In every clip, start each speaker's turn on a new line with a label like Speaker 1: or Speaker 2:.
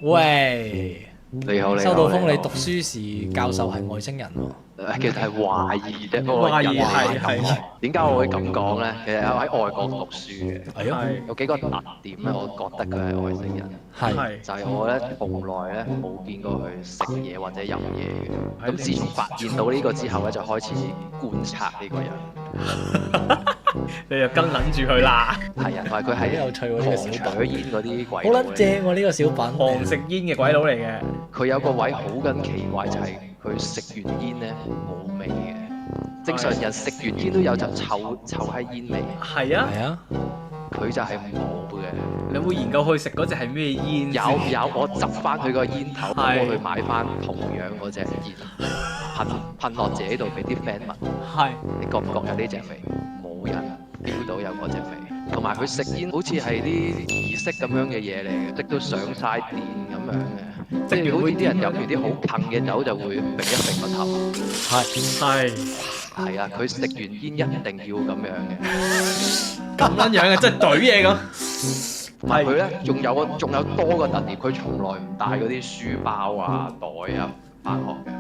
Speaker 1: 喂，
Speaker 2: 你好，
Speaker 1: 收到風，你讀書時教授係外星人喎。
Speaker 2: 其實係懷疑啫，
Speaker 3: 懷疑
Speaker 2: 係。點解我會咁講咧？其實喺外國讀書嘅，
Speaker 3: 係
Speaker 2: 有幾個特點咧，我覺得佢係外星人。
Speaker 1: 係
Speaker 2: 就係我咧，從來咧冇見過佢食嘢或者飲嘢嘅。咁自從發現到呢個之後咧，就開始觀察呢個人。
Speaker 3: 你就跟撚住佢啦，
Speaker 2: 係啊，同埋佢
Speaker 1: 好有
Speaker 2: 係
Speaker 1: 趣喎呢個小
Speaker 2: 狂
Speaker 1: 品，
Speaker 2: 搶煙嗰啲鬼
Speaker 1: 好
Speaker 2: 佬嚟
Speaker 1: 撚正喎呢個小品。
Speaker 3: 狂食煙嘅鬼佬嚟嘅，
Speaker 2: 佢有個位好緊奇怪，就係佢食完煙咧冇味嘅。正常人食完煙都有陣臭閪煙味，
Speaker 3: 係啊，
Speaker 1: 係啊，
Speaker 2: 佢就係冇嘅。
Speaker 3: 你有冇研究佢食嗰隻係咩煙？
Speaker 2: 有，我執翻佢個煙頭，
Speaker 3: 係
Speaker 2: 我去買翻同樣嗰隻煙，噴落自己度俾啲 friend 聞。
Speaker 3: 係
Speaker 2: 你覺唔覺有呢隻味？冇人 feel 到有嗰隻味。同埋佢食煙好似係啲儀式咁樣嘅嘢嚟嘅，食到上晒電咁樣嘅，即係好似啲人飲完啲好近嘅酒就會揈一揈個頭。
Speaker 3: 係
Speaker 2: 係啊，佢食完煙一定要咁樣嘅。
Speaker 3: 咁撚樣嘅，即係懟嘢咁。
Speaker 2: 同埋佢咧，仲有多個特點，佢從來唔帶嗰啲書包啊、袋啊返學嘅。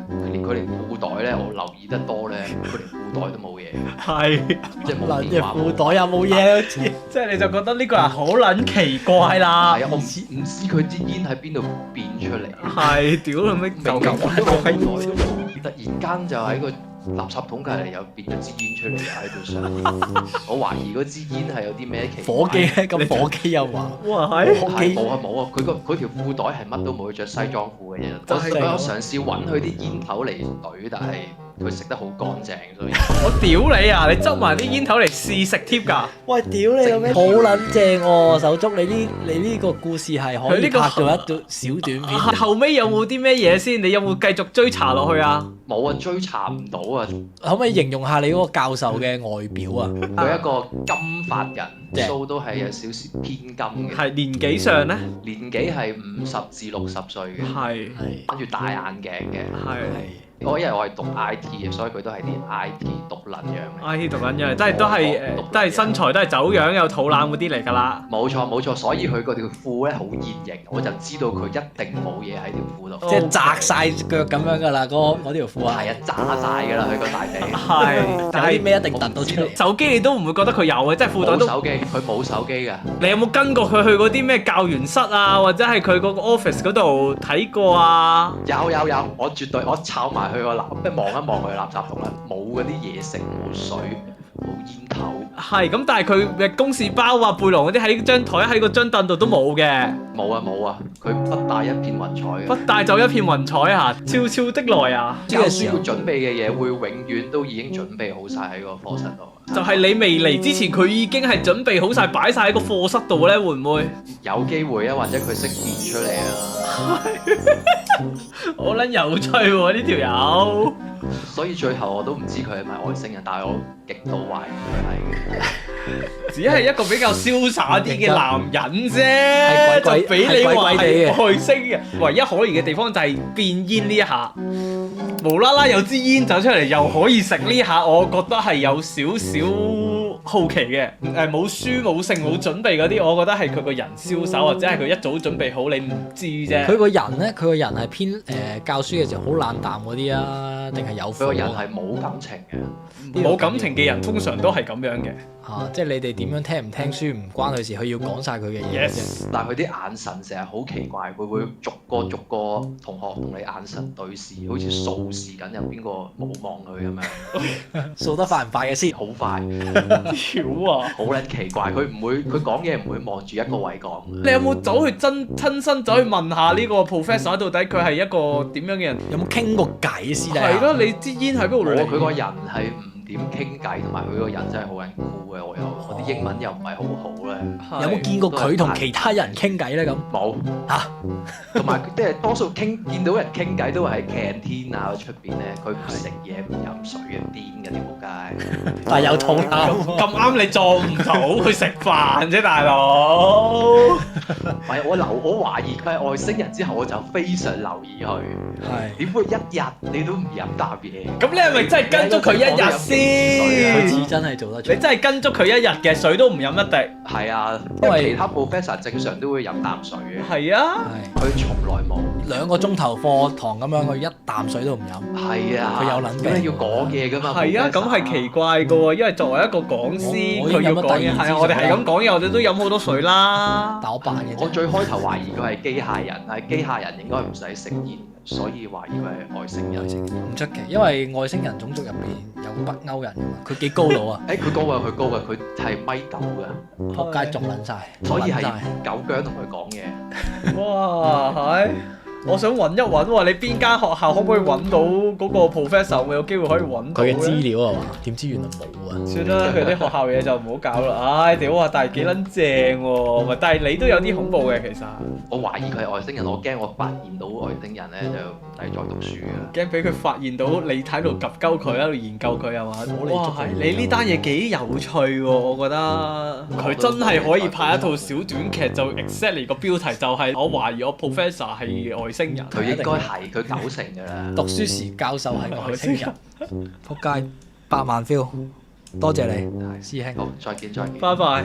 Speaker 2: 佢連褲袋咧，我留意得多咧，佢連褲袋都冇嘢嘅，
Speaker 3: 係，
Speaker 2: 即係冇
Speaker 1: 嗱，隻
Speaker 2: 電話。
Speaker 1: 褲袋又冇嘢好似。
Speaker 3: 即係你就覺得呢個人好撚奇怪啦
Speaker 2: 係。啊，我唔知佢支煙喺邊度變出嚟。
Speaker 3: 係，屌你咩
Speaker 2: 明明
Speaker 3: 舊舊
Speaker 2: 見到個褲袋都冇，突然間就喺個垃圾桶隔離又變咗支煙出嚟，又喺度上。我懷疑嗰支煙係有啲咩奇怪。
Speaker 1: 火機咧，咁火機又話
Speaker 3: 哇係，
Speaker 2: 係冇啊！佢條褲袋係乜都冇，佢着西裝褲嘅嘢。
Speaker 3: 就係
Speaker 2: 我嘗試揾佢啲煙頭嚟懟，但係佢食得好乾淨，所以
Speaker 3: 我屌你啊！你執埋啲煙頭嚟試食貼㗎。
Speaker 1: 喂，屌你個咩？好撚正喎，手足，你呢個故事係可以
Speaker 3: 佢呢個
Speaker 1: 拍做一段小短片。
Speaker 3: 後尾有冇啲咩嘢先？你有冇繼續追查落去啊？
Speaker 2: 冇啊，追查唔到啊！
Speaker 1: 可唔可以形容下你嗰個教授嘅外表啊？
Speaker 2: 佢一個金髮人，
Speaker 1: 正
Speaker 2: 鬚都係有少少偏金嘅，
Speaker 3: 係年紀上咧？
Speaker 2: 年紀係50至60歲嘅，
Speaker 3: 係
Speaker 1: 係
Speaker 2: 跟住戴眼鏡嘅。
Speaker 3: 係。
Speaker 2: 因為我係讀 IT 嘅，所以佢都係啲 IT 毒撚樣嚟。
Speaker 3: I.T. 讀緊樣，即係都係都係身材都係走樣有肚腩嗰啲嚟㗎啦。
Speaker 2: 冇錯，所以佢嗰條褲咧好現形，我就知道佢一定冇嘢喺條褲度。
Speaker 1: 即係擲晒腳咁樣㗎啦，嗰條褲啊。
Speaker 2: 係啊，炸晒㗎啦，佢個大髀。
Speaker 3: 係，但係
Speaker 1: 有啲咩一定突到出嚟？
Speaker 3: 手機你都唔會覺得佢有嘅，即係褲袋都。
Speaker 2: 冇手機，佢冇手機㗎。
Speaker 3: 你有冇跟過佢去嗰啲咩教員室啊，或者係佢嗰個 office 嗰度睇過啊？
Speaker 2: 有，我絕對我抄埋佢個即係望一望佢個垃圾桶啦，冇嗰啲嘢食，冇水，冇煙頭。
Speaker 3: 係咁，但係佢嘅公事包啊、背囊嗰啲喺張台喺個張凳度都冇嘅，
Speaker 2: 冇啊，佢不帶一片雲彩嘅。
Speaker 3: 不帶走一片雲彩啊，悄悄的來啊！
Speaker 2: 教書要準備嘅嘢會永遠都已經準備好晒喺個課室度。
Speaker 3: 就係你未嚟之前，佢已經係準備好晒擺晒喺個課室度咧，會唔會？
Speaker 2: 有機會啊，或者佢識變出嚟啊。
Speaker 3: 好撚有趣喎呢條友。
Speaker 2: 所以最後我都唔知佢係咪外星人，但係我極度懷疑佢係嘅。
Speaker 3: 只係一個比較瀟灑啲嘅男人啫，
Speaker 1: 係鬼
Speaker 3: 就俾你話
Speaker 1: 係鬼地
Speaker 3: 係外星嘅。唯一可疑嘅地方就係變煙呢一下，無啦啦有支煙走出嚟又可以食呢下，我覺得係有少少好奇嘅。冇書冇性冇準備嗰啲，我覺得係佢個人瀟灑，或者係佢一早準備好，你唔知啫。
Speaker 1: 佢個人咧，佢個人係偏教書嘅時候好冷淡嗰啲啊，定係有
Speaker 2: 佢個
Speaker 1: 火
Speaker 2: 人係冇感情嘅。
Speaker 3: 冇感情嘅人通常都係咁樣嘅。
Speaker 1: 啊，即係你哋點樣聽唔聽書唔關佢事，佢要講晒佢嘅嘢啫。
Speaker 3: Yes，
Speaker 2: 但係佢啲眼神成日好奇怪，佢會逐個同學同你眼神對視，好似掃視緊有邊個冇望佢咁樣，
Speaker 1: 掃得快唔快嘅先？
Speaker 2: 好快，
Speaker 3: 屌啊！
Speaker 2: 好撚奇怪。佢講嘢唔會望住一個位講。
Speaker 3: 你有冇走去親身走去問下呢個 professor 到底佢係一個點樣嘅人？
Speaker 1: 有冇傾過偈先啊？
Speaker 3: 係咯，你支煙喺邊度嚟？
Speaker 2: 佢個人係唔點傾偈，同埋佢個人真係好撚酷嘅。我啲英文又唔係好好咧。
Speaker 1: 有冇見過佢同其他人傾偈咧？咁
Speaker 2: 冇
Speaker 1: 嚇，
Speaker 2: 同埋即係多數見到人傾偈都係喺 canteen 啊出邊咧，佢唔食嘢唔飲水嘅，癲嘅條仆街。
Speaker 1: 但係有肚腩
Speaker 3: 咁啱你撞唔到去食飯啫，大佬。
Speaker 2: 唔係我懷疑佢係外星人之後，我就非常留意佢。
Speaker 1: 係
Speaker 2: 點會一日你都唔飲啖嘢？
Speaker 3: 咁你係咪真係跟咗佢一日
Speaker 1: 佢
Speaker 3: 先？
Speaker 1: 似真係做得出
Speaker 3: 你。真係跟足佢一日嘅水都唔飲一滴。
Speaker 2: 係啊，
Speaker 1: 因為
Speaker 2: 其他 professor 正常都會飲啖水嘅，
Speaker 3: 係啊，
Speaker 1: 係
Speaker 2: 佢從來冇。
Speaker 1: 2個鐘頭課堂咁樣，佢一啖水都唔飲。
Speaker 2: 係啊，
Speaker 1: 佢有撚病
Speaker 2: 咁你要講嘢噶嘛？
Speaker 3: 係啊，咁
Speaker 2: professor
Speaker 3: 係奇怪嘅喎，因為作為一個講師，
Speaker 1: 我已經
Speaker 3: 佢要講嘢，
Speaker 1: 飲咗第二支
Speaker 3: 係啊，我哋係
Speaker 1: 水啦
Speaker 3: 咁講嘢，我哋都飲好多水啦。
Speaker 1: 但我扮嘅啫。
Speaker 2: 我最開頭懷疑佢係機械人，但係機械人應該唔使食煙，所以懷疑佢係外星人。
Speaker 1: 唔出奇，因為外星人種族入邊有北歐人㗎嘛，佢幾高度啊？
Speaker 2: 誒佢高啊，佢高啊，佢係米9㗎，
Speaker 1: 學界仲撚晒，
Speaker 2: 所以係
Speaker 1: 撚晒
Speaker 2: 狗姜同佢講嘢。
Speaker 3: 哇，係！我想揾一揾喎，你邊間學校可唔可以揾到嗰個 professor？會有機會可以揾到
Speaker 1: 佢嘅資
Speaker 3: 咧？
Speaker 1: 料啊嘛，點知原來冇啊！
Speaker 3: 算啦，佢啲學校嘢就唔好搞啦。唉，屌啊！但係幾撚正喎，咪但係你都有啲恐怖嘅其實，
Speaker 2: 我懷疑佢係外星人，我驚我發現到外星人咧就唔使再讀書㗎。
Speaker 3: 驚俾佢發現到你喺度及鳩佢，喺度研究佢係嘛？哇，
Speaker 1: 嚟捉佢
Speaker 3: 你呢單嘢幾有趣喎，我覺得佢真係可以拍一套小短劇，就 exactly 個標題就係我懷疑我 professor 係外星人。
Speaker 2: 佢應該係佢90成㗎啦。
Speaker 1: 讀書時教授係外星人，撲街100萬 feel，多謝你師兄。
Speaker 2: 好，再見再見。
Speaker 3: 拜拜。